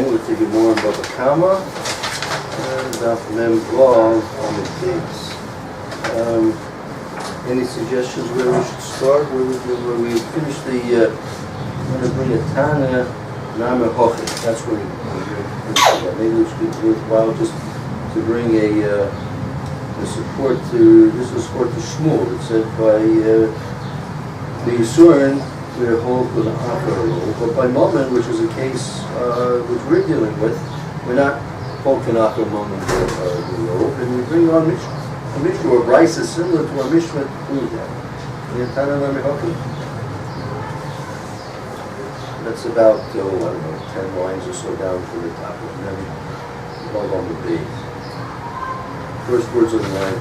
again with the Gemora and Bava Kamma, and after them Vav on the pigs. Any suggestions where we should start? Where we finish the, I'm going to bring a Tana Nama Hoche. That's where maybe it's worthwhile just to bring a support to, this is support to Shmuel. It said by the Yisurin, we're hold with an Akar, but by Moment, which is a case which we're dealing with, we're not holding Akar Moment the rope, and we bring on a Mishnah or Brisa similar to our Mishnah to prove that. That's about, I don't know, 10 lines or so down to the top, and then log on the base. First words of the line,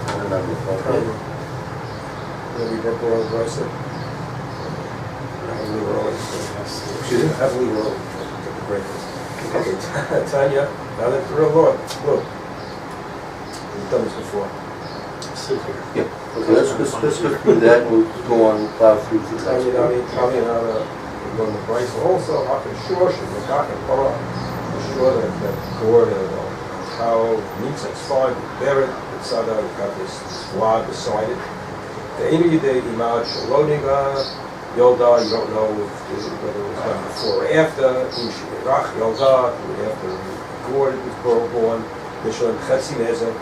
Maybe Brooklyn on Brisa. Heavily rolled. Get the breakers. Okay, Tanya, now that the real Lord, look. We've done this before. Yeah. Okay, let's go through that and we'll go on and plow through the Tanya, now we're going to Brisa also. HaKodesh and the Gak and Torah. We're sure that gourd and cow meats and fine, bear it, etc. We've got this blood beside it. The Inu Yidei Imad Shaloniga Yolda, you don't know whether it was done before or after. Rach Yolda, after gourd was born. Mishlan Chetzi Nezer,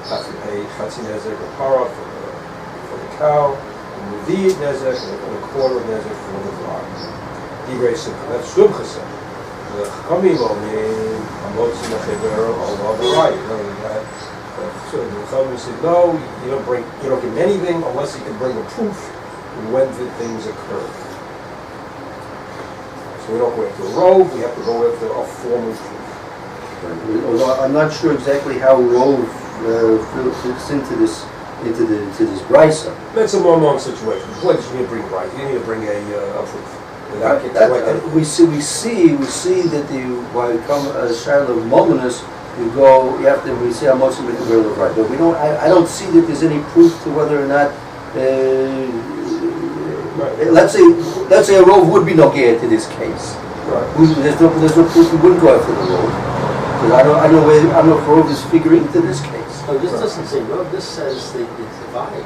have to pay Chetzi Nezer Repara for the cow, and Mudiyit Nezer, and a quarter of Nezer for the blood. Divrei Simcha, that's Shum Chesed. The Chakamim mean Hamotzi Mechever Allah Barai. So the Chakamim said, no, you don't give him anything unless you can bring a proof when the things occur. So we don't go after a robe, we have to go after a formal proof. Although I'm not sure exactly how Rove fits into this Brisa. That's a more situation. The point is you need to bring right. You need to bring a proof. We see that why come a child of Mominus, we say how much of it is right. But we don't. I don't see that there's any proof to whether or not. Let's say a Rove would be nogea to this case. Right. There's no proof we wouldn't go after the Rove. Because I don't know if Rove is figuring into this case. Oh, this doesn't say Rove. This says they divide.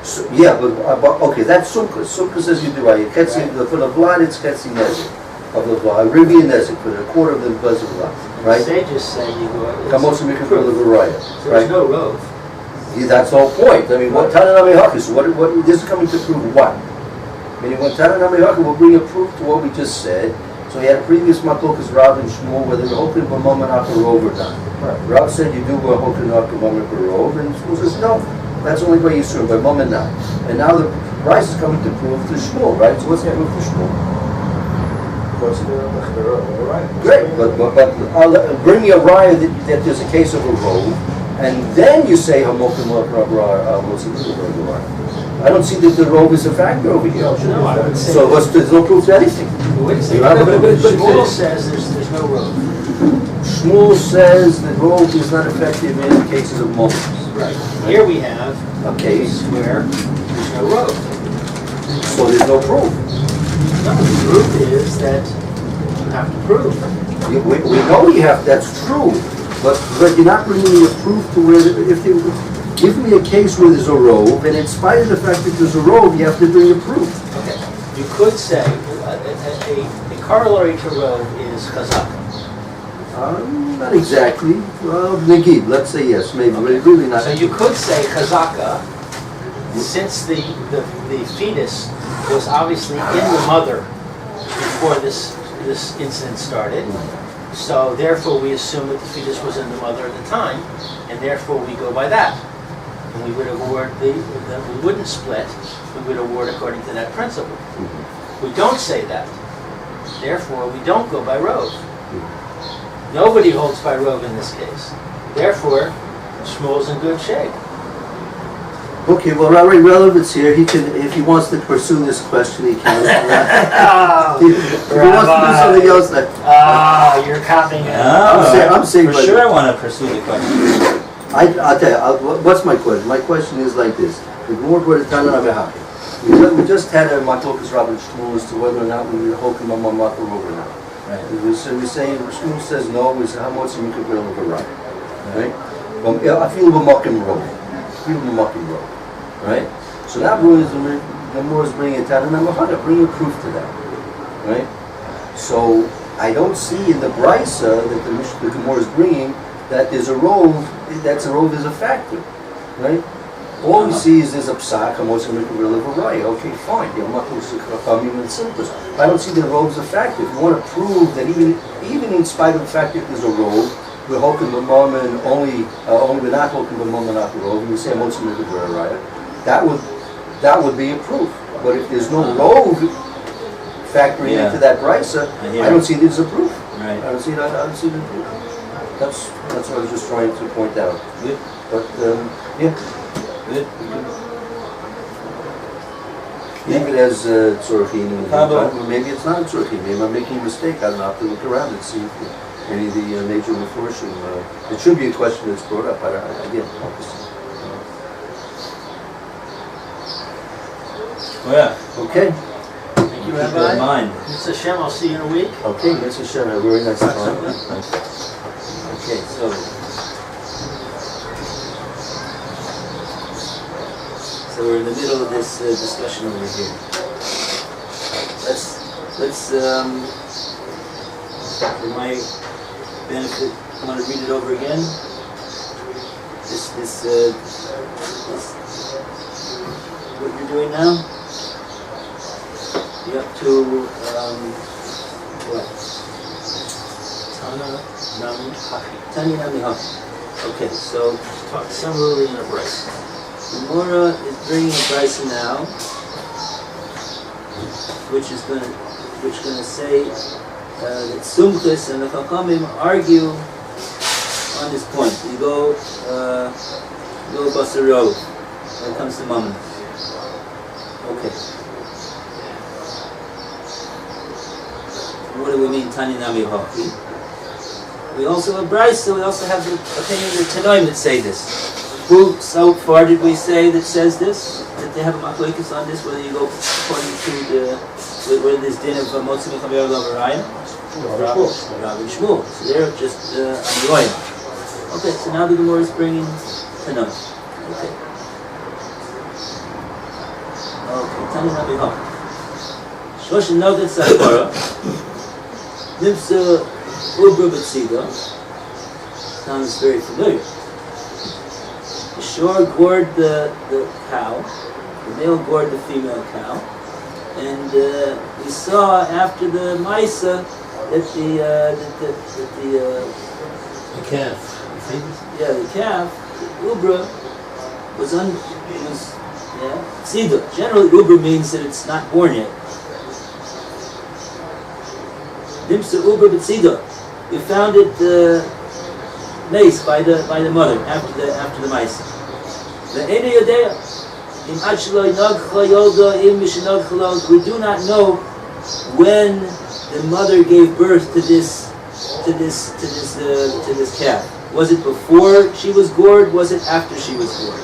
So, yeah, but okay, that's Sumka. Sumka says you divide. For the blood, it's Chetzi Nezik of the blood. Rivi and Nezik for the quarter of the blood, right? The sages say you go. Kamosha Mikra for the variety. So there's no Rove. Yeah, that's the whole point. I mean, what Tananami Hakis? What this is coming to prove what? Meaning, when Tananami Hakis will bring a proof to what we just said. So he had a previous Maklokas Rav and Shmuel whether they're hoping for moment after Rove or not. Right. Rav said you do hoping after moment for Rove, and Shmuel says no. That's the only way you assume, but moment not. And now the price is coming to prove to Shmuel, right? So what's the proof to Shmuel? Great, but bring me a raya that there's a case of a Rove, and then you say Hamokim I don't see that the Rove is a factor over here. No, I would say so there's no proof to anything. Wait a second. Shmuel says there's no Rove. Shmuel says that Rove is not effective in cases of moments. Right. Here we have a case where there's no Rove. So there's no proof. No, the proof is that you have to prove. We know you have, that's true. But you're not bringing me a proof to where, if they give me a case where there's a Rove, and in spite of the fact that there's a Rove, you have to bring a proof. Okay. You could say a corollary to Rove is Chazaka. Not exactly. Well, Negib, let's say yes, maybe, but it's really not. So you could say Chazaka, since the fetus was obviously in the mother before this incident started, so therefore we assume that the fetus was in the mother at the time, and therefore we go by that. And we would award we wouldn't split, we would award according to that principle. We don't say that. Therefore we don't go by Rove. Nobody holds by Rove in this case. Therefore, Shmuel's in good shape. Okay, well, Rabbi Relevance here, he can, if he wants to pursue this question, he can. If he wants to do something else, you're copying it. I'm saying, for sure I want to pursue the question. I'll tell you, what's my question? My question is like this. The Gemora brought it down on we just had a Matokas Rabbi Shmuel as to whether or not we would hold him on Mako or not. Right. We say, the school says no, is how much you could build a right. Right? I feel a mucking road. Right? So now the more is bringing it down, and I'm going to bring a proof to that. Right? So I don't see in the brisa that the Gemora is bringing that there's a rove, that's a rove is a factor. Right? All we see is there's a psak, okay, fine. I don't see the rove's a factor. If you want to prove that even in spite of the fact that there's a rove, we're holding the mom and only we're not holding the mom and not the rove, and we say that would be a proof. But if there's no rove factoring into that brisa, I don't see there's a proof. Right. I don't see the proof. That's what I was just trying to point out. Good. But yeah. Good. Leave it as tzorchim. Maybe it's not a tzorchim. Maybe I'm making a mistake. I don't have to look around and see if any of the major meforshim. It should be a question that's brought up. Again, obviously. Oh yeah. Okay. Thank you, Keep that Rabbi. in mind. Mr. Hashem, I'll see you in a week. Okay, Mr. Shem, a very nice time. Okay, so we're in the middle of this discussion over here. Let's for my benefit, I'm going to read it over again. This what you're doing now. You're up to what? Tanya Nami Haki. Okay, so Talk similarly in a brace. Gemora is bringing a brisa now, which is going to say that Sumchus and the Chachamim argue on this point. You go Basarov when it comes to Mammon. Okay. What do we mean, Tanya Nami Haki? We also have brisa, we also have the opinion of the Tanoim that say this. Who so far did we say that says this? That they have a machlokes on this, whether you go according to whether there's din of Motzi Mechaber Lavarayim? Rabbi Shmuel. So they're just on the oil. Okay, so now the Gemora is bringing Tanoim. Okay. Tanya Nabi Hak. Shlosh Nogat Sakara. Nimsa Ubra B'Tzida. Sounds very familiar. The shore gored the cow, the male gored the female cow, and we saw after the Maisa that the calf, the calf, the Ubra was Tzida. Generally, Ubra means that it's not born yet. Nimsa Ubra B'Tzida. We found it mace by the mother after the mice. The Eda Yodea in Achlo Nagcha Yolda in Mishnagcha. We do not know when the mother gave birth to this calf. Was it before she was gored? Was it after she was gored?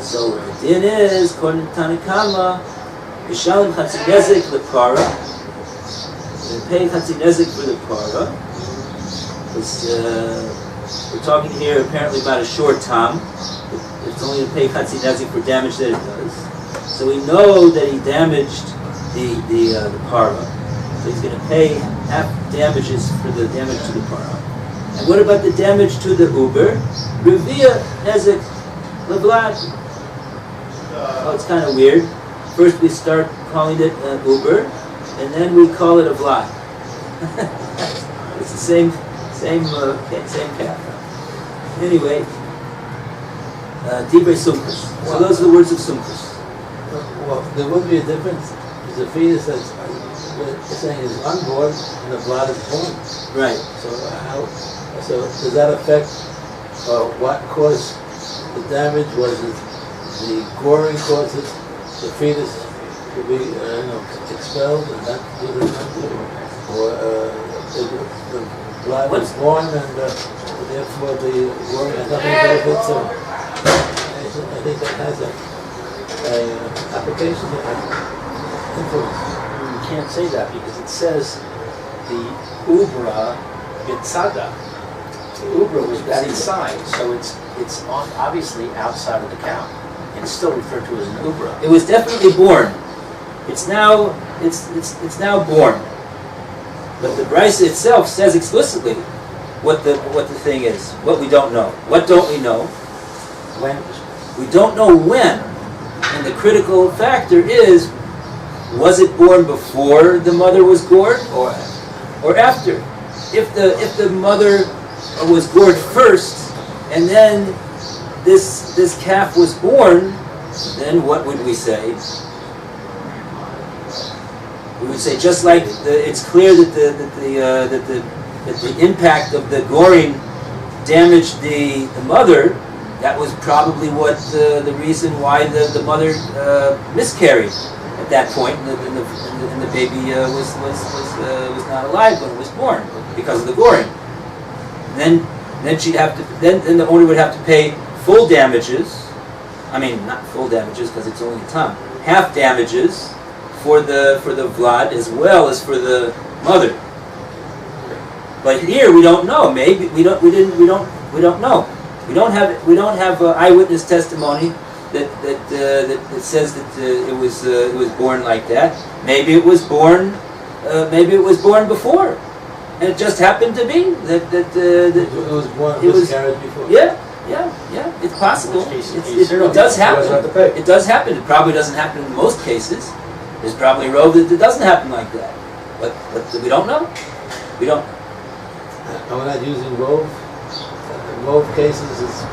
So the din is according to Kamma, Yeshalim Chatzinezek Lepara. They pay Chatzinezek for the para. We're talking here apparently about a short tam. It's only to pay Chatzinezek for damage that it does. So we know that he damaged the para. So he's going to pay half damages for the damage to the para. And what about the damage to the uber? Revia Nezek Leblad. Oh, it's kind of weird. First we start calling it an uber, and then we call it a vlad. It's the same calf. Anyway, Divrei Sumkus. So those are the words of Sumkus. Well, there would be a difference. There's a fetus that's saying is unborn and the blood is born. Right. So does that affect what caused the damage? Was it the goring causes the fetus to be expelled and not do the or the blood was born and therefore the goring has nothing to do with it. So I think that has a application influence. can't say that because it says the ubra bitzada. The ubra was inside, so it's obviously outside of the cow. It's still referred to as an ubra. It was definitely born. It's now born. But the Brisa itself says explicitly what the thing is. What we don't know. What don't we know? When We don't know when. And the critical factor is, was it born before the mother was gored or after? If the mother was gored first and then this calf was born, then what would we say? We would say just like it's clear that the impact of the goring damaged the mother. That was probably what the reason why the mother miscarried at that point, and the baby was not alive when it was born because of the goring. Then she'd have to then the owner would have to pay full damages. I mean, not full damages because it's only a ton. Half damages for the vlad as well as for the mother. But here we don't know. Maybe we don't know. We don't have eyewitness testimony that says that it was born like that. Maybe it was born before, and it just happened to be that it was born miscarriage before. Yeah. It's possible. It does happen. It does happen. It probably doesn't happen in most cases. There's probably a road that it doesn't happen like that. But we don't know. We don't. And we're not using rove. In both cases, it's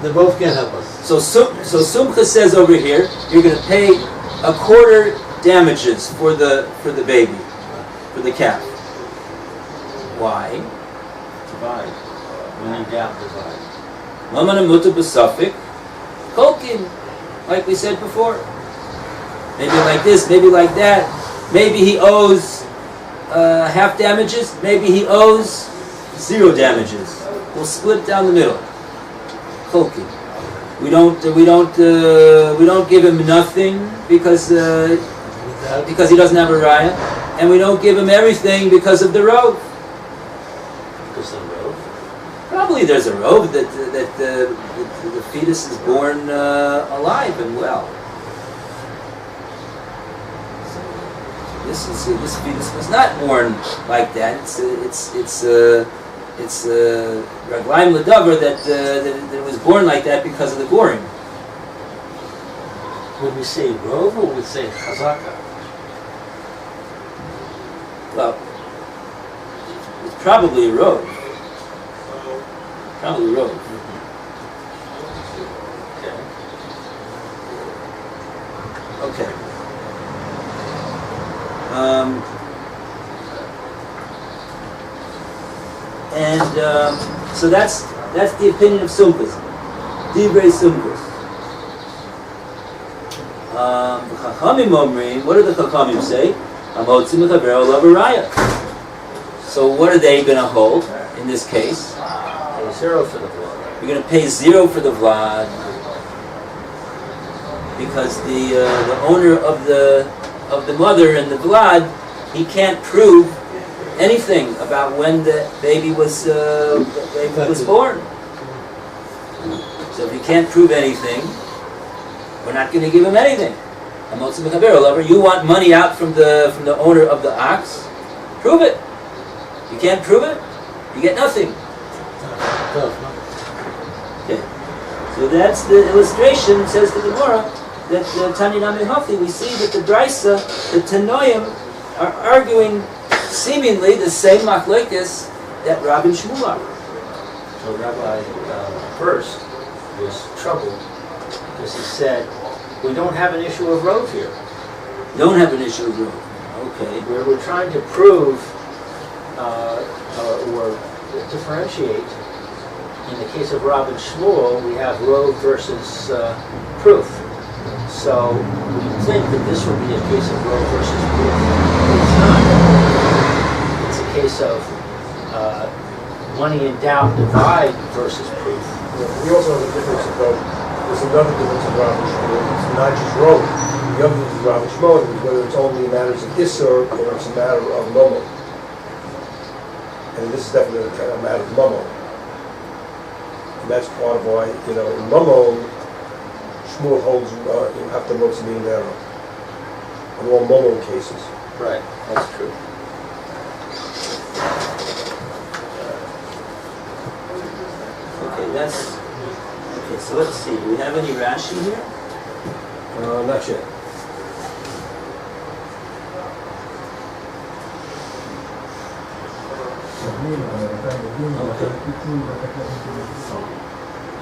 they both can't help us. So Sumcha says over here, you're going to pay a quarter damages for the baby, for the calf. Why? divide. When in doubt, divide. Mamana muta b'safik, kolkin, like we said before. Maybe like this, maybe like that. Maybe he owes half damages. Maybe he owes 0 damages. We'll split down the middle. Kolkin. We don't give him nothing because he doesn't have a raya, and we don't give him everything because of the rove. Because of the rove? Probably Probably there's a rove that the fetus is born alive and well. This fetus was not born like that. It's raglaim ledavar that it was born like that because of the goring. Would we say rove or would we say chazaka? Well, it's probably a rove. Probably a rove. Okay. So that's the opinion of Sumkas. Divrei Sumkas. The Chachamim Omrim, what do the Chachamim say? Hamotzi mechaber olav raya. So what are they going to hold in this case? 0 for the vlad. You're going to pay 0 for the vlad because the owner of the mother and the vlad, he can't prove anything about when the baby was born. So if he can't prove anything, we're not going to give him anything. You want money out from the owner of the ox? Prove it. You can't prove it, you get nothing. Okay. So that's the illustration. It says the Gemora that Tani Nami Hafi, we see that the Brisa, the Tanoim, are arguing seemingly the same machlekes that Rabbi Shmuel are. So Rabbi first was troubled because he said, we don't have an issue of rove here. Don't have an issue of rove. Okay. Where we're trying to prove or differentiate. In the case of Rabbi Shmuel, we have rove versus proof. So we think that this would be a case of rove versus proof. It's not. It's a case of money in doubt divide versus proof. We also have a difference about There's another difference in Rav and Shmuel. It's not just Rov. The other difference in Rav and Shmuel is whether it's only matters of Isser or it's a matter of Momo. And this is definitely a matter of Momo. And that's part of why, in Momo, Shmuel holds you have to most mean there in all Momo cases. Right, that's true. Okay, so let's see. Do we have any Rashi here? Not yet.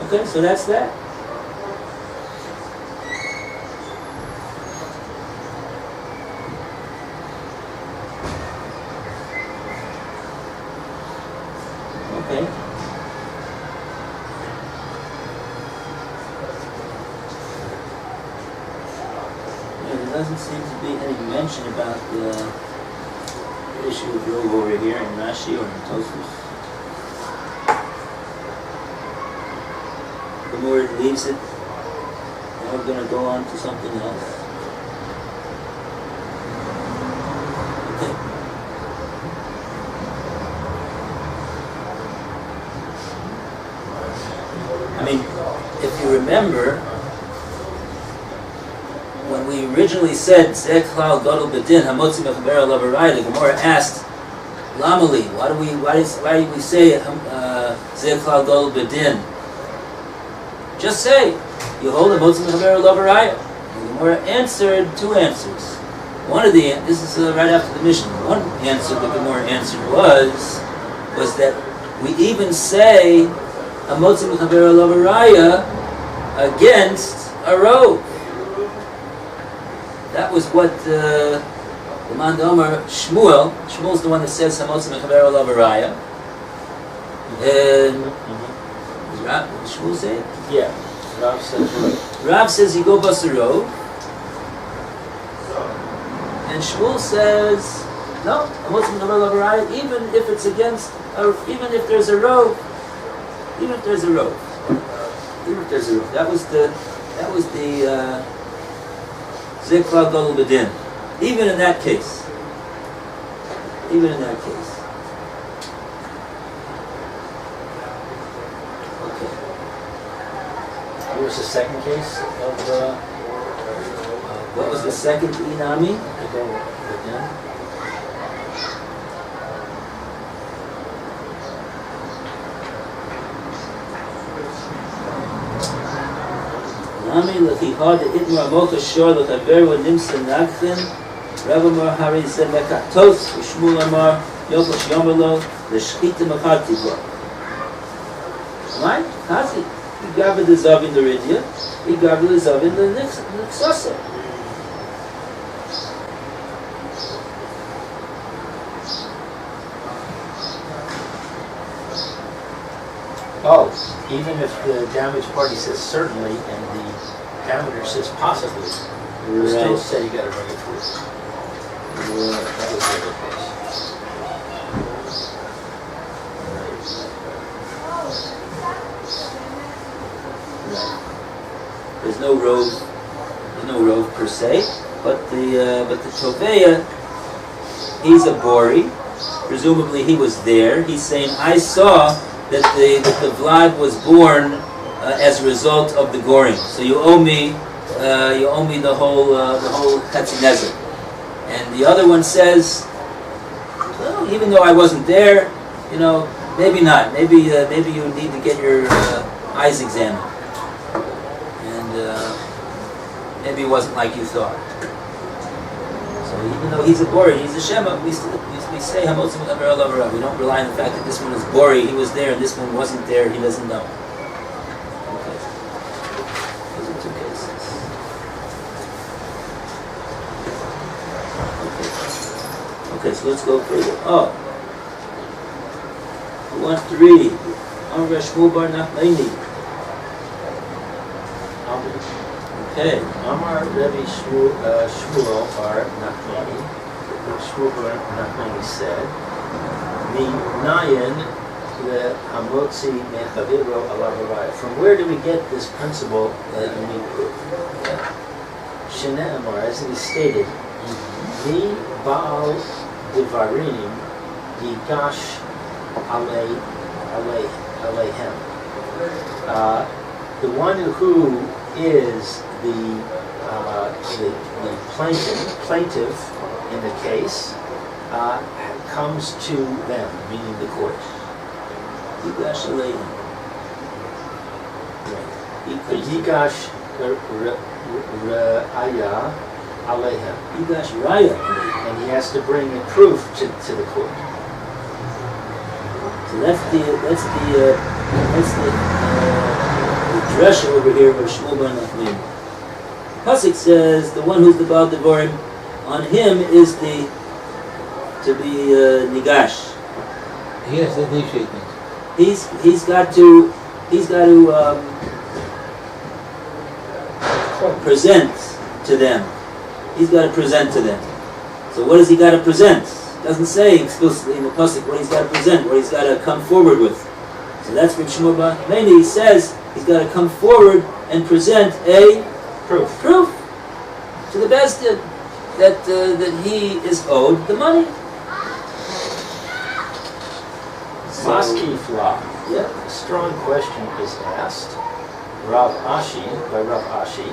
Okay, so that's that. Okay. There doesn't seem to be any mention about the issue of Rov over here in Rashi or in Tosfos. The more it leaves it, now we're going to go on to something else. Okay. I mean, if you remember, when we originally said Zeh Klal Gadol B'Din Hamotzi Mechaber Alav Arayah, the Gemora asked, Lamali, why do we say Zeh Klal Gadol B'Din? Just say you hold Hamotzi Mechaber Alav Arayah. The Gemora answered two answers. This is right after the mission. One answer the Gemora answered was that we even say Hamotzi Mechaber Alav Arayah against a Rov. That was what the Man Domer Shmuel's the one that says Hamotzi Mechaber Alav Arayah. Does Shmuel say it? Yeah, Rav says right. Rav says you go basarov, and Shmuel says no. Hamotzi Mechaber Alav Arayah, even if it's against, or even if there's a rov, That was the Zeh Klal Gadol B'Din. Even in that case. Okay. What was the second case of What was the second Inami? Nami l'chichad itmar mocha shor l'chaver v'nimsa nagchen Rav Amar Hari Zeh Mekatos Shmuel Amar Yokosh Yomelo l'shchita mecharti bo. Right? Kazi. He gave the zav in the Ridya. He gave the zav in the Nixasa. Oh, even if the damaged party says certainly and the damager says possibly, you still say you got to bring it forth. That was the other case. There's no rove per se, but the Toveya, he's a Bori. Presumably he was there. He's saying, I saw that the Vlad was born as a result of the goring. So you owe me the whole Chatzinezer. And the other one says, well, even though I wasn't there, maybe not. Maybe you need to get your eyes examined. And maybe it wasn't like you thought. So even though he's a Bori, he's a Shema, we say Hamotzi Mechaber Alav Arayah. We don't rely on the fact that this one is Bori, he was there, and this one wasn't there, he doesn't know. Okay. Those are two cases. Okay, so let's go further. Oh. I want to read. Amar Shmuel bar Nachmani. Okay. Amar Rebbe Shmuel bar Nachmani. Shmuel bar Nachmani said, "Minayin lehamotzi mechaviro alav haraya. From where do we get this principle that you need proof? Shene'emar, as it is stated, the Baal Devarim Yigash Aleihem. The one who is the plaintiff in the case comes to them, meaning the court. Yigash Aleihem. Yigash Ra'aya Aleihem. Yigash Raya. And he has to bring a proof to the court. So that's the drasha over here of Shmuel bar Nachman. Pasuk says the one who's the Baal Devarim, on him is to be nigash. He has to initiate things. He's got to present to them. He's got to present to them. So what does he got to present? It doesn't say explicitly in the pasuk what he's got to present, what he's got to come forward with. So that's from Shmuel bar Nachman. He says he's got to come forward and present a proof to the Beis Din that he is owed the money. Maskifla. Yeah. A strong question is asked. Rav Ashi, by Rav Ashi.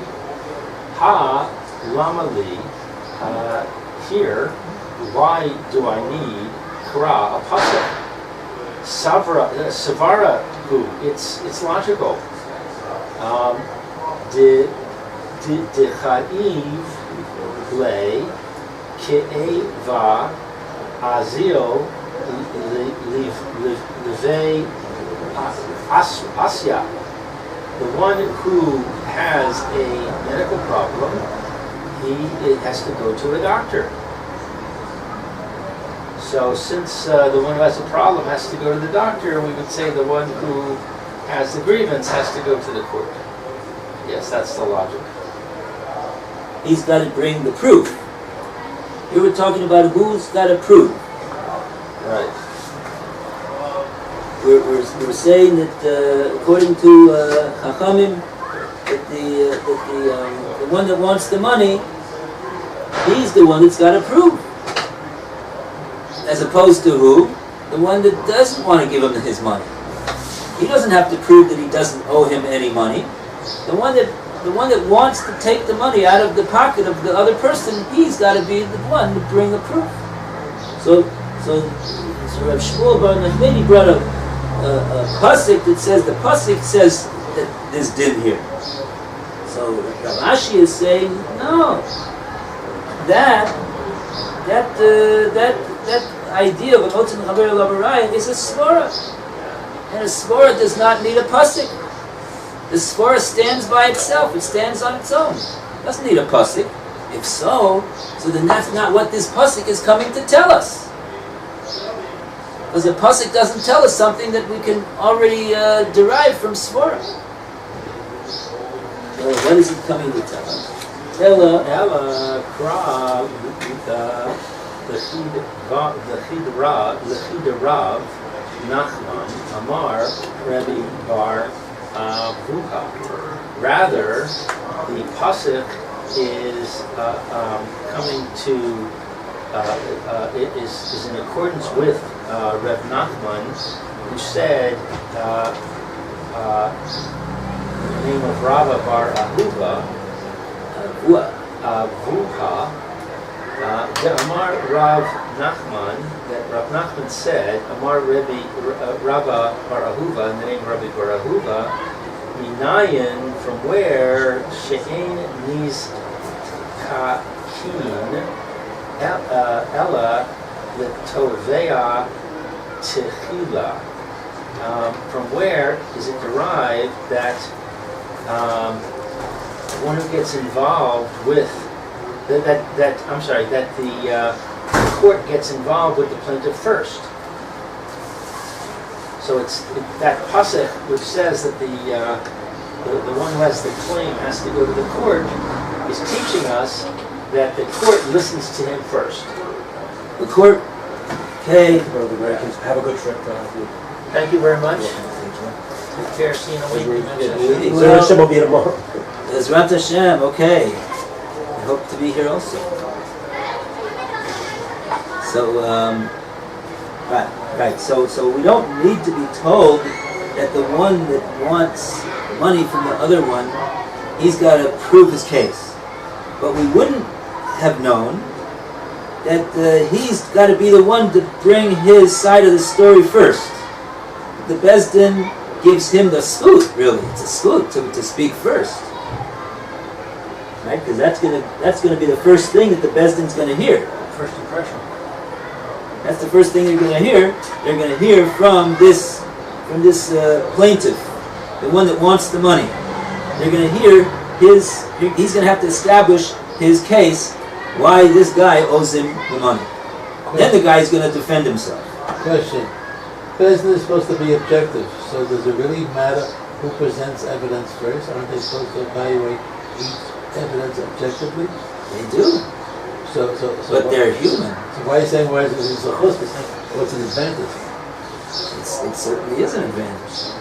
Ha lama li. Here, why do I need kra, a pasuk? Savara who? It's logical. De chaiv le ke'eva azio levei asya. The one who has a medical problem, it has to go to a doctor. So since the one who has a problem has to go to the doctor, we would say the one who has the grievance has to go to the court. Yes, that's the logic. He's got to bring the proof. Here we're talking about who's got to prove. Right. We're saying that according to Chachamim, that the one that wants the money, he's the one that's got to prove. As opposed to who? The one that doesn't want to give him his money. He doesn't have to prove that he doesn't owe him any money. The one that wants to take the money out of the pocket of the other person, he's got to be the one to bring the proof. So Rav Shmuel bar Nachman, he brought a pasuk that says that there's din here. So Rav Ashi is saying no. That idea of an otzim chaver lavarayim is a svara, and a svara does not need a pasuk. The svara stands by itself; it stands on its own. It doesn't need a pasuk. If so then that's not what this pasuk is coming to tell us. Because the pasuk doesn't tell us something that we can already derive from svara. So what is it coming to tell us? Ella kra the Rav Nachman Amar Rebbe Bar Vuha. Rather, the pasuk is coming to it is in accordance with Reb Nachman, who said the name of Rava Bar Ahuva Vuha. The Amar Rav Nachman, that Rav Nachman said, Amar Rava Bar Ahuva, in the name of Rabbi Bar Ahuva, Minayin, from where She'en Niz Kakin Ella L'Tovea Techila. From where is it derived that one who gets involved with that the court gets involved with the plaintiff first. So it's that pasuk which says that the one who has the claim has to go to the court is teaching us that the court listens to him first. The court, okay. Brother Americans, have a good trip. Thank you very much. Take care, see you in a week. So Hashem will be here tomorrow. Ezrat Hashem, okay. I hope to be here also. So, right. So we don't need to be told that the one that wants money from the other one, he's got to prove his case. But we wouldn't have known that he's got to be the one to bring his side of the story first. The Beis Din gives him the zchut, really. It's a zchut to speak first. Right? Because that's gonna be the first thing that the Beis Din's going to hear. First impression. That's the first thing they're going to hear. They're going to hear from this plaintiff, the one that wants the money. They're going to hear he's going to have to establish his case, why this guy owes him the money. Then the guy's going to defend himself. Question. Beis Din is supposed to be objective, so does it really matter who presents evidence first? Aren't they supposed to evaluate each evidence objectively? They do. So But they're human. So why are you saying why is it so close to say what's an advantage? It certainly is an advantage.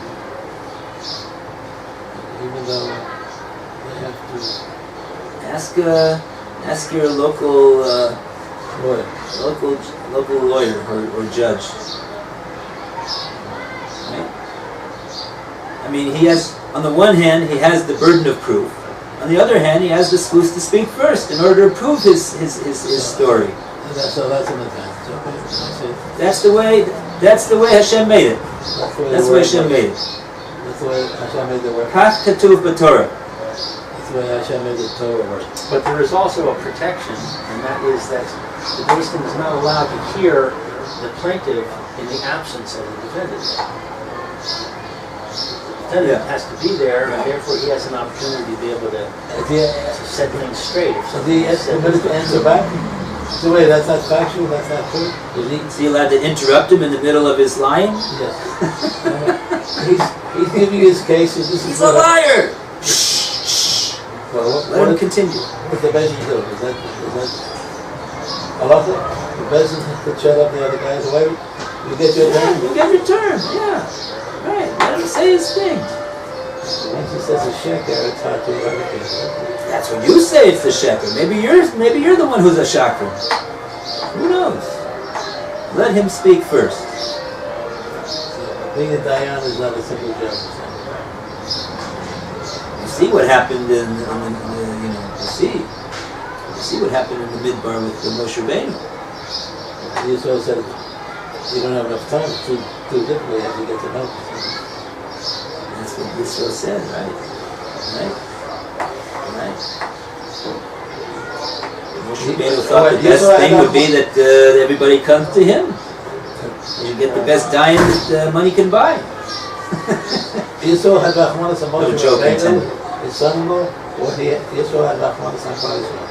Even though they have to Ask your local lawyer. local lawyer or judge. Right? I mean, he has, on the one hand, he has the burden of proof. On the other hand, he has the excuse to speak first in order to prove his story. So that's an advantage. Okay, I see. That's the way Hashem made it. That's the way Hashem made it. That's the way Hashem made the work. Kach katuv b'Torah. That's the way Hashem made the Torah work. But there is also a protection, and that is that the Beis Din is not allowed to hear the plaintiff in the absence of the defendant. The defendant has to be there, and therefore he has an opportunity to be able to set things straight. If So the permitted to answer back? So wait, that's not factual, that's not true? Is he allowed to interrupt him in the middle of his lying? Yes. He's giving his case. He's a liar! Well, Let him continue. What's the Beis Din do? Is that halacha? The Beis Din could shut up the other guys away? You get your turn? You get your turn, yeah. Right, let him say his thing. Once he says a sheker, it's hard to eradicate. That's what you say, it's the sheker. Maybe you're the one who's a shaker. Who knows? Let him speak first. So being a dayan is not a simple job. You see what happened in you see what happened in the midbar with the Moshe Rabbeinu. Yisrael said, you don't have enough time, it's too difficult, you have to get to know. That's what Yisrael said, right? Moshe Rabbeinu thought the best thing would be that everybody comes to him. You get the best dayan that money can buy. Yisrael had Rachmanis and No Moshe joke Rabbeinu, intended. his son-in-law, or Yisrael had Rachmanis and Yisrael.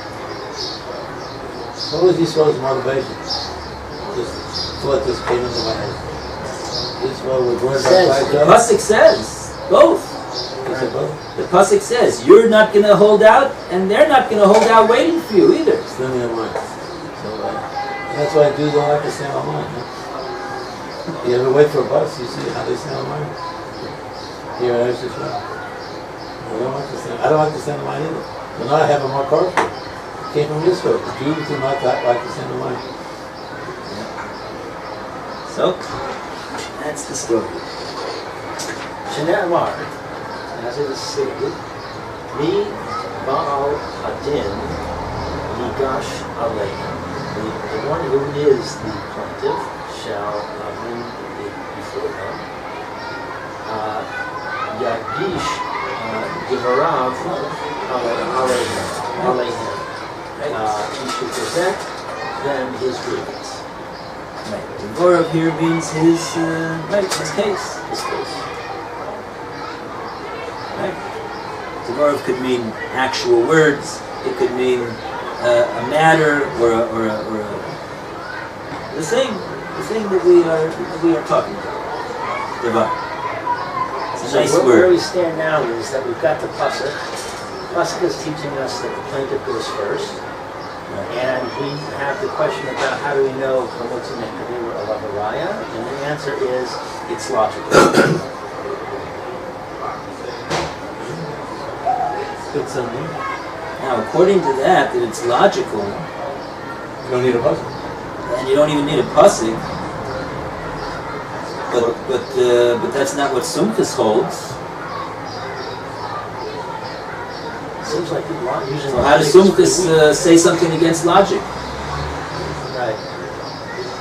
What was Yisrael's motivation? Just thought this came into my head. Yisrael was worried about The pasuk says both. He said both. The pasuk says you're not going to hold out, and they're not going to hold out waiting for you either. Standing in line. So that's why Jews don't like to stand in line. Huh? You ever wait for a bus? You see how they stand in line? Here I was just right. I don't like to stand in line either. But now I have a more car for it. Came from Israel. Jews do not like to stand in line. So that's the story. Shenamar, as it is stated, Mi Baal Adin Yigash Aleim. The one who is the plaintiff shall bring before them. Yagish Gevarav Aleim. He should present them his grievance. Right. Gemora here means his case. His case. Right. Gemora could mean actual words. It could mean a matter or the thing that we are talking about. Devar. It's a nice where word. we stand now is that we've got the pasuk. Pasuk is teaching us that the plaintiff goes first. And we have the question about how do we know what's in it, they were of a raya? And the answer is, it's logical. Good summary. Now, according to that it's logical, You don't need a puzzle. and you don't even need a pasuk. But that's not what Sumchus holds. Seems like people aren't using So how does logic. Sumchus say something against logic? Right.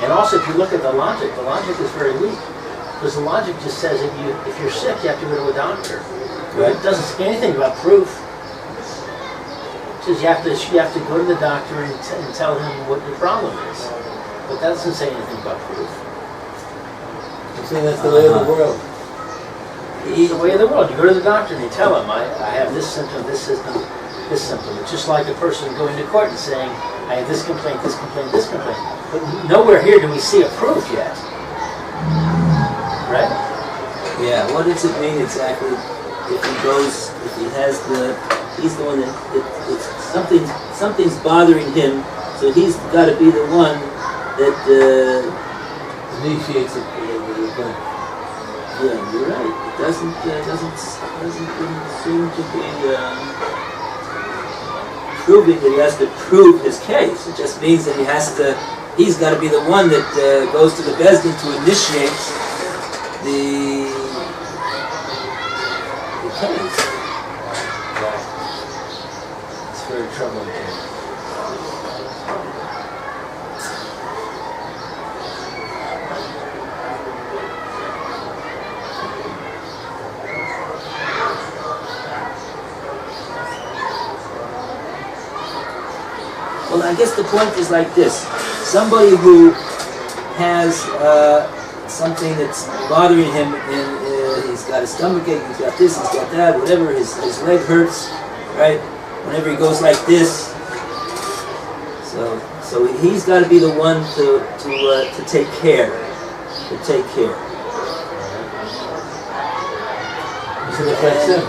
And also, if you look at the logic is very weak. Because the logic just says if you're sick, you have to go to a doctor. Right. It doesn't say anything about proof. It says you have to go to the doctor and tell him what your problem is. But that doesn't say anything about proof. I'm saying that's the way of the world. It's the way of the world. You go to the doctor and you tell him, I have this symptom, this symptom, this symptom. It's just like a person going to court and saying, I have this complaint, this complaint, this complaint. But nowhere here do we see a proof yet. Right? Yeah, what does it mean exactly if he goes, if he has he's the one that, it's something's bothering him, so he's got to be the one that, Initiates it. yeah, you're right. It doesn't seem to be proving that he has to prove his case. It just means that he's got to be the one that goes to the Bezdin to initiate the case. It's very troubling. Well, I guess the point is like this. Somebody who has something that's bothering him, and he's got a stomach ache, he's got this, he's got that, whatever, his leg hurts, right? Whenever he goes like this. So he's got to be the one to take care. To take care. So it affects him.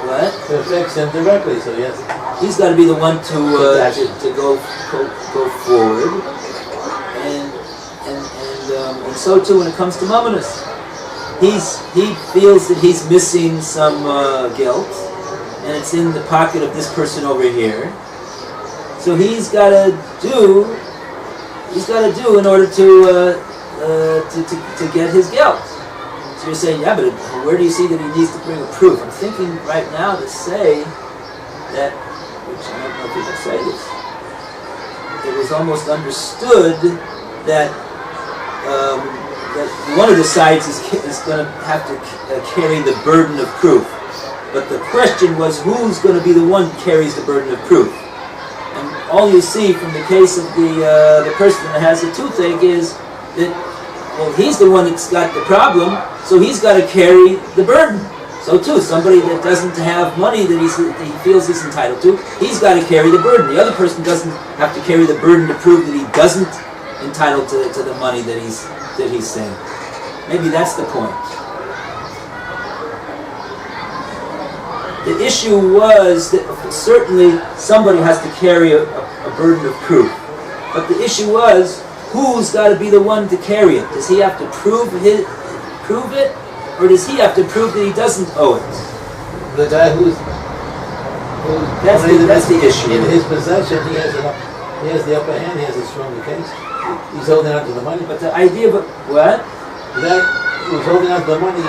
What? It affects him directly, so yes. He's got to be the one to go forward, and so too when it comes to Mamonos. He feels that he's missing some guilt, and it's in the pocket of this person over here. So he's got to do in order to get his guilt. So you're saying, yeah, but where do you see that he needs to bring a proof? I'm thinking right now to say that, which I don't know if people say this, it was almost understood that that one of the sides is going to have to carry the burden of proof. But the question was, who's going to be the one who carries the burden of proof? And all you see from the case of the person that has a toothache is that, well, he's the one that's got the problem, so he's got to carry the burden. So too, somebody that doesn't have money that he feels he's entitled to, he's got to carry the burden. The other person doesn't have to carry the burden to prove that he doesn't entitled to the money that he's saying. Maybe that's the point. The issue was that certainly somebody has to carry a burden of proof. But the issue was, who's got to be the one to carry it? Does he have to prove it? Or does he have to prove that he doesn't owe it? The guy who's That's the issue. in his possession, he has the upper hand, he has a stronger case. He's holding on to the money. But the idea of what? The guy who's holding on to the money, in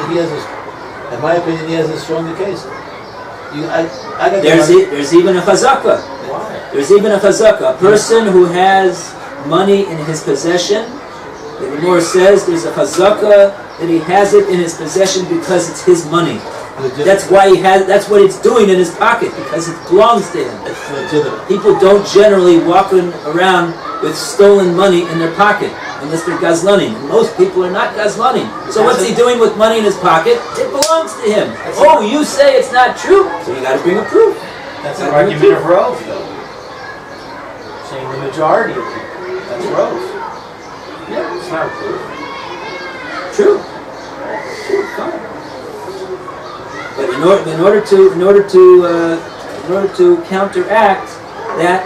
my opinion, he has a stronger case. I got There's even a chazaka. Why? There's even a chazaka. A person who has money in his possession, the Gemora says there's a chazaka that he has it in his possession because it's his money. That's why that's what it's doing in his pocket, because it belongs to him. It's legitimate. People don't generally walk around with stolen money in their pocket unless they're gazlanim. And most people are not gazlanim. So what's he doing with money in his pocket? It belongs to him. Oh, you say it's not true, so you got to bring a proof. That's an argument of Rove, though. Saying the majority of people. That's Rove. Yeah, it's not a proof. True. True. Fine. But in order to counteract that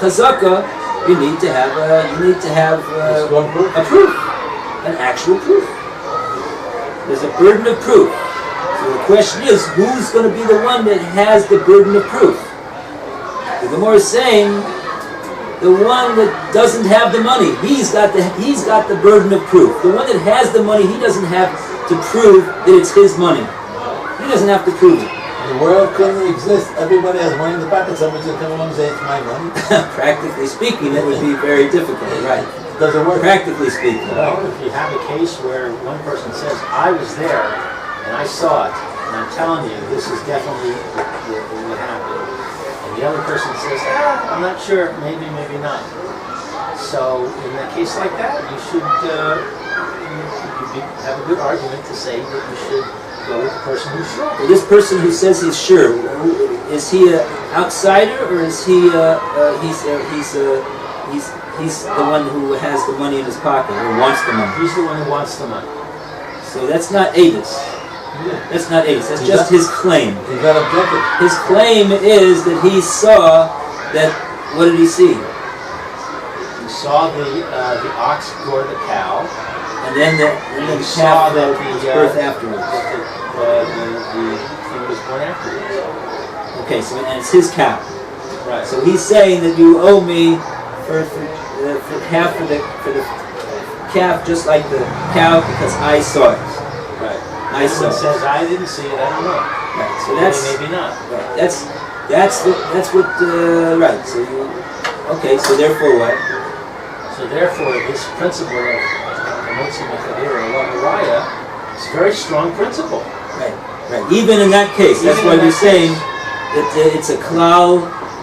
chazaka, you need to have Strong proof? a proof, an actual proof. There's a burden of proof. So the question is, who's going to be the one that has the burden of proof? The Gemora is saying, the one that doesn't have the money, he's got the burden of proof. The one that has the money, he doesn't have to prove that it's his money. He doesn't have to prove it. The world couldn't exist. Everybody has money in the pocket. Somebody's going to come along and say it's my money. Practically speaking, it would be very difficult, right? Does it work? Practically speaking. Well, if you have a case where one person says, I was there and I saw it, and I'm telling you, this is definitely what happened. And the other person says, I'm not sure, maybe, maybe not. So in a case like that, you should have a good argument to say that you should go with the person who's sure. Well, this person who says he's sure, is he an outsider, or is he he's the one who has the money in his pocket, or wants the money? He's the one who wants the money. So that's not Avis. That's not Avis. That's just his claim. He's not objective. His claim is that he saw that. What did he see? He saw the ox gore the cow. And then the He saw that was birth afterwards. the thing was born afterwards. Okay, so and it's his cow. Right. So he's saying that you owe me for half for the calf, just like the cow, because I saw it. Right. I saw Someone it. says, I didn't see it, I don't know. Right. So that's Maybe not. right. That's what right. So you okay. So therefore what? So therefore, this principle of Motzi Mechavira Raya is a very strong principle. Right. Right. Even in that case, that's why we're saying that it's a klal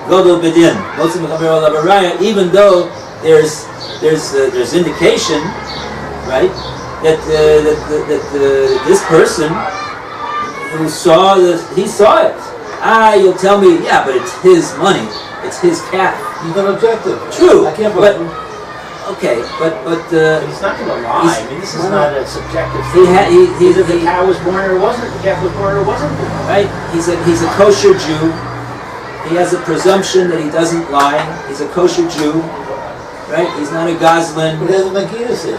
gadol bedin. Motzi Mechavira Raya. Even though there's indication, right, that this person who saw he saw it. You'll tell me, yeah, but it's his money, it's his calf. He's not objective. True, I can't but believe him. okay, but But he's not going to lie. I mean, this is not a subjective he thing. had Either the cow was born or wasn't. The calf was born or wasn't. right. He's a kosher Jew. He has a presumption that he doesn't lie. He's a kosher Jew, right? He's not a goslin. But he has a Makias here.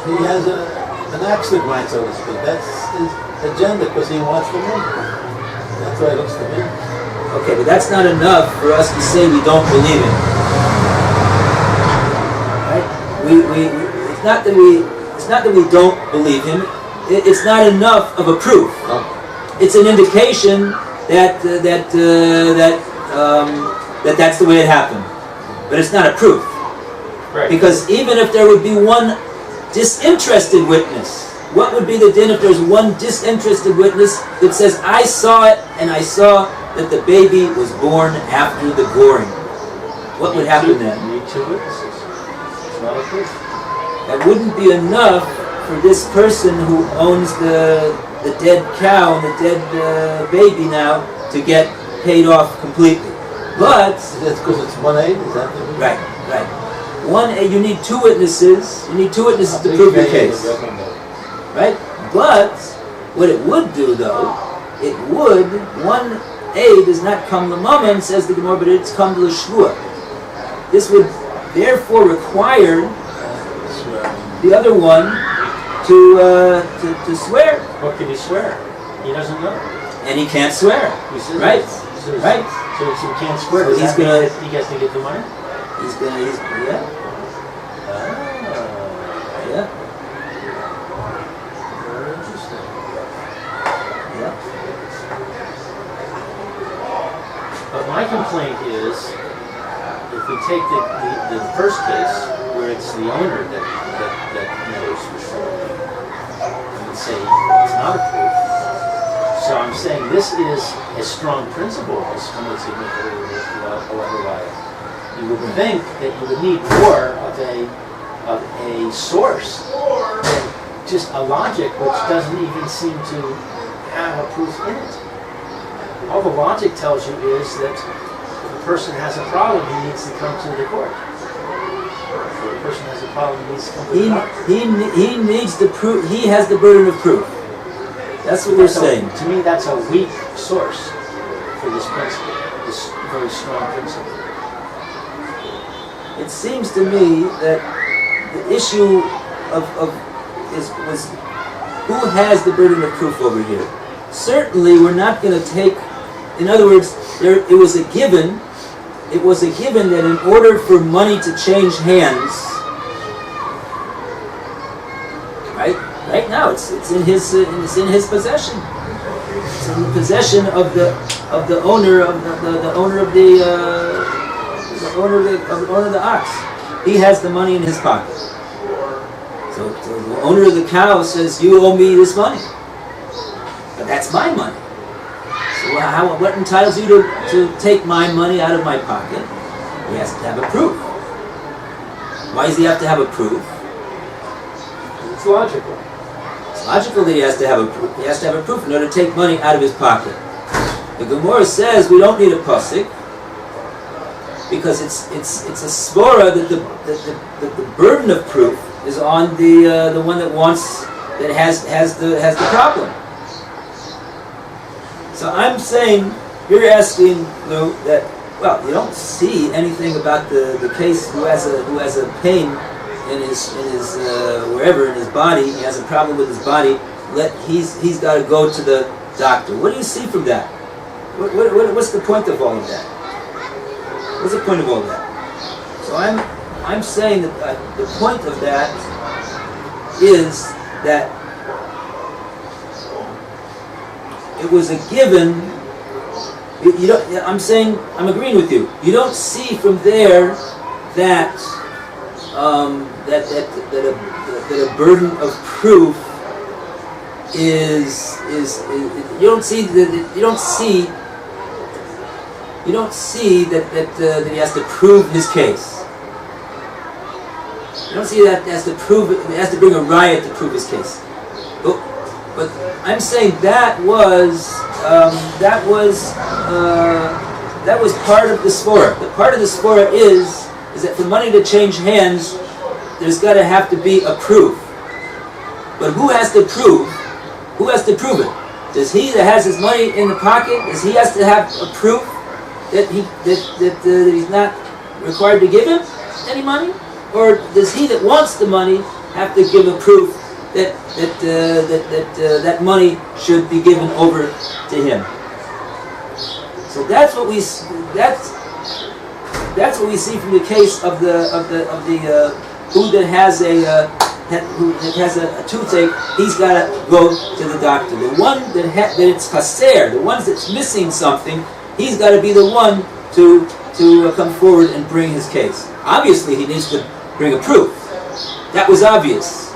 He has an axe to grind, so to speak. That's his agenda, because he wants the money. That's why it looks to me. Okay, but that's not enough for us to say we don't believe him. Right? It's not that we don't believe him. It's not enough of a proof. Oh. It's an indication that that's the way it happened, but it's not a proof. Right. Because even if there would be one disinterested witness, what would be the din if there's one disinterested witness that says, I saw it and I saw that the baby was born after the goring? What would happen then? You need two witnesses. It's not a proof. That wouldn't be enough for this person who owns the dead cow and the dead baby now to get paid off completely. But That's because it's 1/8? Is that the right. You need two witnesses. You need two witnesses to prove your case. Right? But what it would do, though, one aid does not come to Mama, says the Gemora, but it's come to the Shvua. This would therefore require the other one to swear, What can he swear? He doesn't know. and he can't swear. He says Right? So Right? So he can't swear. So Does he's that mean gonna- that he gets to get the money? He's yeah. Yeah. Very interesting. Yeah. But my complaint is, if we take the first case, where it's the owner that knows for sure, and we say it's not a proof. So I'm saying this is a strong principle, as you would think that you would need more of a source than just a logic which doesn't even seem to have a proof in it. All the logic tells you is that if a person has a problem, he needs to come to the court. If a person has a problem, he needs to come to the court. He needs the proof. He has the burden of proof. That's what we're saying. To me, that's a weak source for this principle, this very strong principle. it seems to me that the issue was who has the burden of proof over here. Certainly, we're not going to take. In other words, it was a given. It was a given that in order for money to change hands, right now it's in his possession. It's in the possession of the owner of the owner of the owner of the ox. He has the money in his pocket. So the owner of the cow says, "You owe me this money," but that's my money. So what entitles you to take my money out of my pocket? He has to have a proof. Why does he have to have a proof? It's logical. It's logical that he has to have a proof. He has to have a proof in order to take money out of his pocket. The Gemora says we don't need a pasuk because it's a svara that the burden of proof is on the one that has the problem. So I'm saying, you're asking, Lou, that, well, you don't see anything about the case who has a pain in his wherever in his body. He has a problem with his body. He's got to go to the doctor. What do you see from that? What's the point of all of that? What's the point of all of that? So I'm saying that the point of that is that it was a given. I'm agreeing with you. You don't see from there that a burden of proof is you don't see that he has to prove his case. You don't see that he has to bring a riot to prove his case. But I'm saying that was part of the svara. The part of the svara is that for money to change hands, there's got to have to be a proof. But who has to prove? Who has to prove it? Does he that has his money in the pocket? Does he has to have a proof that he's not required to give him any money, or does he that wants the money have to give a proof that money should be given over to him? So that's what we see from the case of the who that has a toothache. He's got to go to the doctor. The one that it's chaser, the ones that's missing something, he's got to be the one to come forward and bring his case. Obviously, he needs to bring a proof. That was obvious.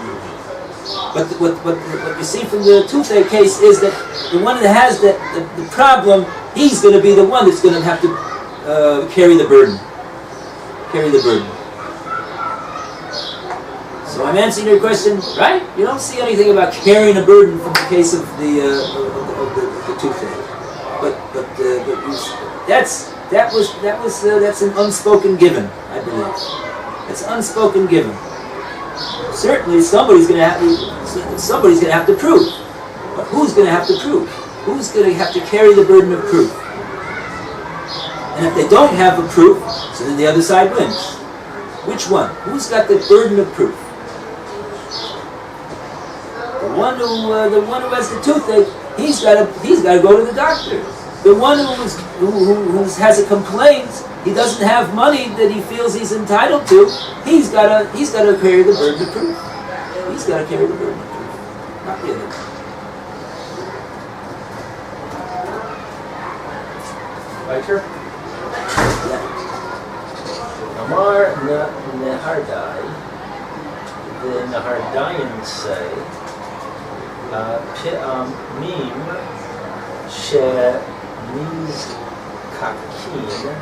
But what you see from the toothache case is that the one that has the problem, he's going to be the one that's going to have to carry the burden. So I'm answering your question, right? You don't see anything about carrying a burden from the case of the toothache. But that's an unspoken given, I believe. It's an unspoken given. Certainly somebody's going to have to prove. But who's going to have to prove? Who's going to have to carry the burden of proof? And if they don't have a proof, so then the other side wins. Which one? Who's got the burden of proof? The one who has the toothache, he's got to go to the doctor. The one who has a complaint, he doesn't have money that he feels he's entitled to, he's got to carry the burden of proof. He's got to carry the burden of proof, not the other. Weiter? Yeah. Amar Nehardai, the Nehardayans say, Pi'amim Nizkakin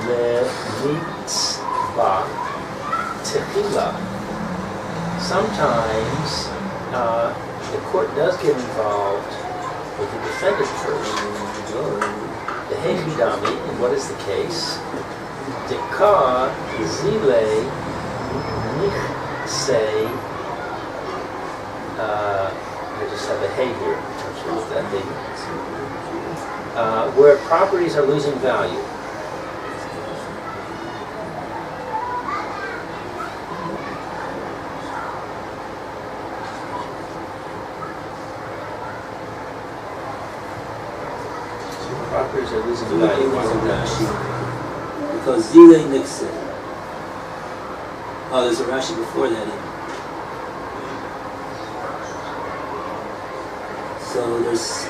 le'mitzvah tehila. Sometimes the court does get involved with the defendant first. The Hegidami, and what is the case? Deka zile nichsei. I just have a hay here. Not sure what that means. Where properties are losing value. properties are losing So value. losing Rashi. Because Zile Nikse. Oh, there's a Rashi before that even. So there's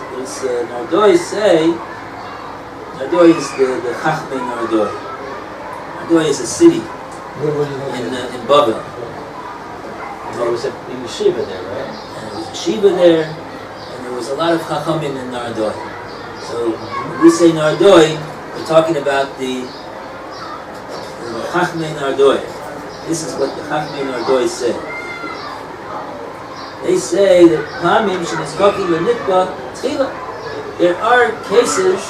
Nardoi say, Nardoi is the Chachmei Nardoi. Nardoi is a city Where were you looking at? in Bava. There was a Yeshiva there, right? And there was a Yeshiva there, and there was a lot of Chachamim in Nardoi. So when we say Nardoi, we're talking about the Chachmei Nardoi. This is what the Chachmei Nardoi say. They say that Pamim Shenizkokim L'Nitba Tchila. There are cases,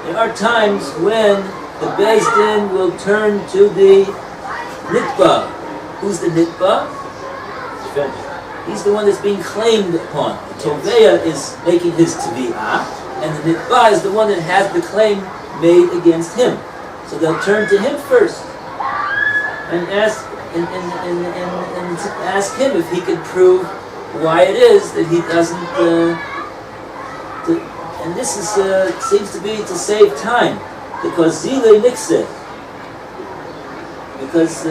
there are times when the Beis Din will turn to the Nitba. Who's the Nitba? He's the one that's being claimed upon. The Toveya is making his Tvi'ah, and the Nitba is the one that has the claim made against him. So they'll turn to him first and ask ask him if he can prove why it is that he doesn't. And this is seems to be to save time, because Zile Nikse. Because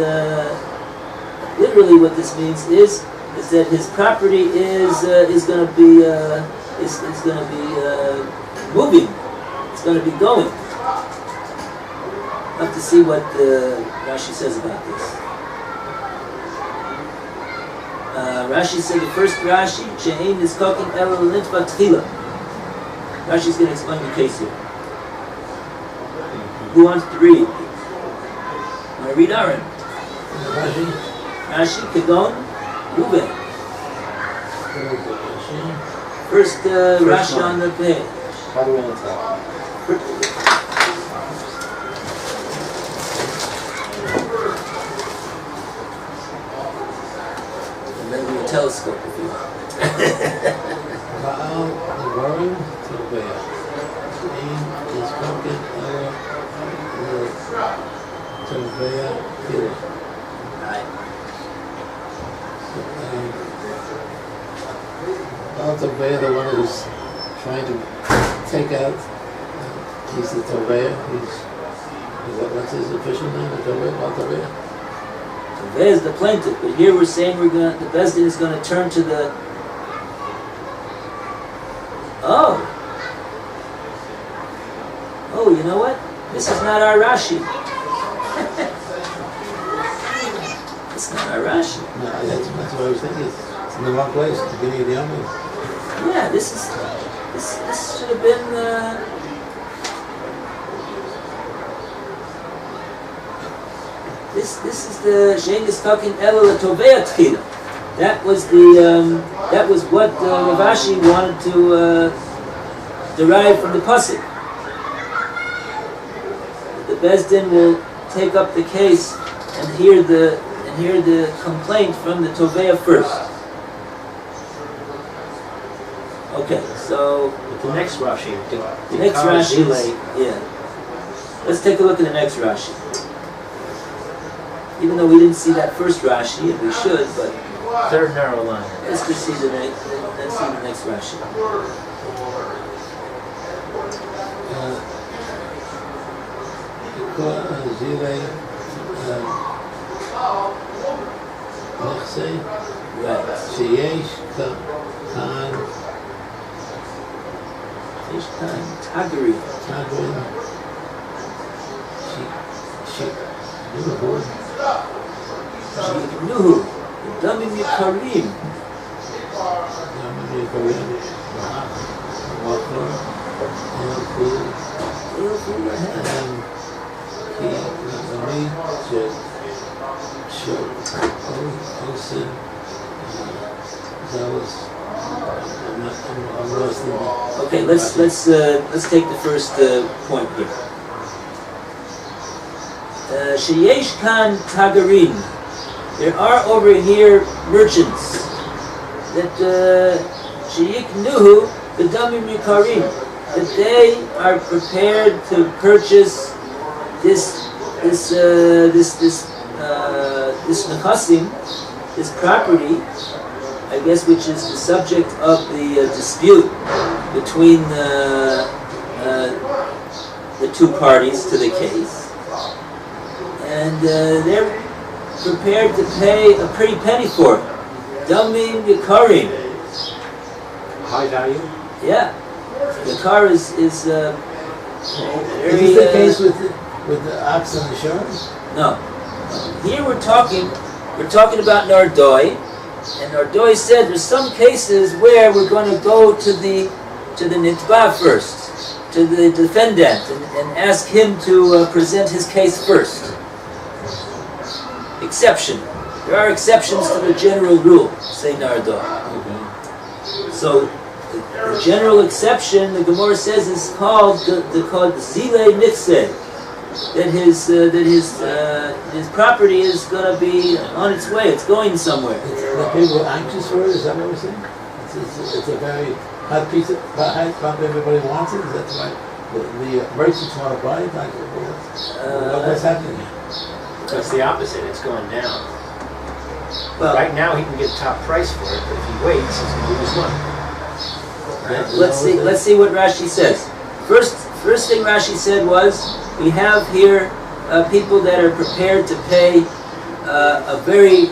literally, what this means is that his property is going to be moving. It's going to be going. We'll have to see what Rashi says about this. Rashi said the first Rashi, She'ein Nizkokim Ela L'Nitba Tchila. Rashi's going to explain the case here. Who wants to read? Want to read Aaron? Rashi, Kedon, Ruben. First Rashi on the page. How do we tell? Maybe a telescope if you want. Baal Devarim Toveya. Ein Nizkokim Ela Toveya Tchila. Right. Baal Toveya, the one who's trying to take out, he's the Toveya. What's his official name? The Toveya, Baal Toveya. There's the plaintiff, but here we're saying the Beis Din is going to turn to the. Oh, you know what? This is not our Rashi. It's not our Rashi. No, that's what I was thinking. It's in the wrong place, the beginning of the Amud. Yeah, this should have been. This is the Shein is talking Ela L'Tovea Tchila. That was what Rav Ashi wanted to derive from the pasuk. The Beis Din will take up the case and hear the complaint from the Tovea first. Okay, so But the next Rashi, the next Rashi is, yeah. Let's take a look at the next Rashi. Even though we didn't see that first Rashi, and we should, but third narrow line. let's just see the next. Let's see the next Rashi. Right. שיש כאן Fish time. Tagari. תגורים שנוהו Shignuhu. Damim Yikarim. גם יכולים ואוכלים Ilfu Lahem. כי נמי שעושים זהוס Okay, let's take the first point here. Sheyesh kan tagarin. There are over here merchants that sheyiknuhu b'damim yikarim, that they are prepared to purchase this nechassim, this property, I guess, which is the subject of the dispute between the two parties to the case, and they're prepared to pay a pretty penny for it. Damim Yikarim. High value? Yeah. The car is very... Is this the case with the ox and the insurance? No. Here we're talking about Nardoi, and Nardoi said there's some cases where we're going to go to the Nitba first, to the defendant, and ask him to present his case first. Exception. There are exceptions to the general rule, say Nardoi. So the general exception, the Gemora says, is called Zile Nifse. That his property is going to be on its way. It's going somewhere. The people are anxious for it. Is that what we're saying? It's a very hot piece of hot property. Everybody wants it. Is that right? The merchants want to buy it. What's happening here? It's the opposite. It's going down. Well, Right now he can get top price for it, but if he waits, he's going to lose money. let's see what Rashi says. First thing Rashi said was, we have here people that are prepared to pay a very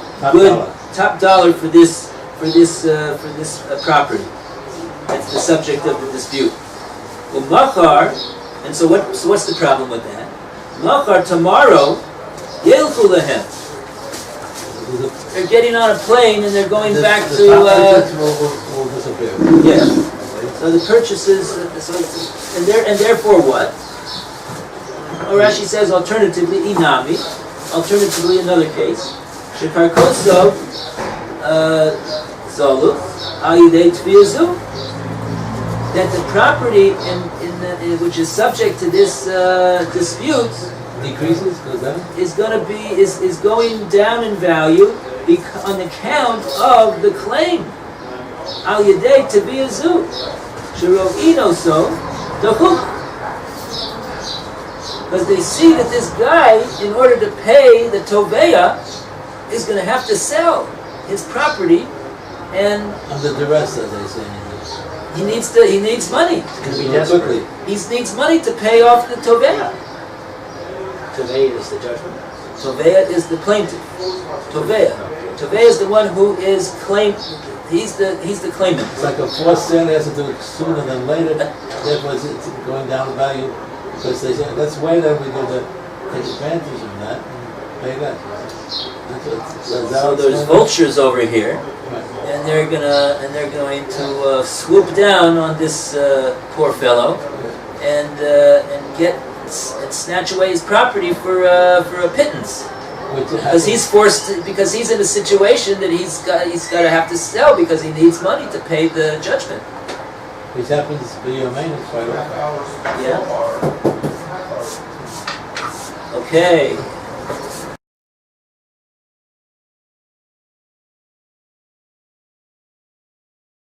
top dollar for this property. That's the subject of the dispute. Well, machar, and so what's the problem with that? Machar, tomorrow, yelchu lehem. They're getting on a plane and they're going back to. Will disappear. Yes. So the purchases, and therefore what? Well, Rashi says alternatively inami, alternatively another case. Shekarkoso zolu ayidei tfiyazu. That the property which is subject to this dispute Decreases, goes down. is going down in value on account of the claim. Al yedei tfiyazu. Shero'ino so the hook. Because they see that this guy, in order to pay the Toveya, is going to have to sell his property, and Under duress, as they say. he needs money. Quickly. He needs money to pay off the Toveya. Today is the judgment. Toveya is the plaintiff. Toveya is the one who is claimed. He's the claimant. It's like a forced sale. He has to do it sooner than later. Therefore, it's going down in value. Because they say, let's wait and we're going to take advantage of that and pay that. So there's vultures over here, and they're going to swoop down on this poor fellow, and snatch away his property for a pittance. Because he's in a situation that he's got to have to sell because he needs money to pay the judgment. Which happens to be your maintenance quite often. Yeah. Okay.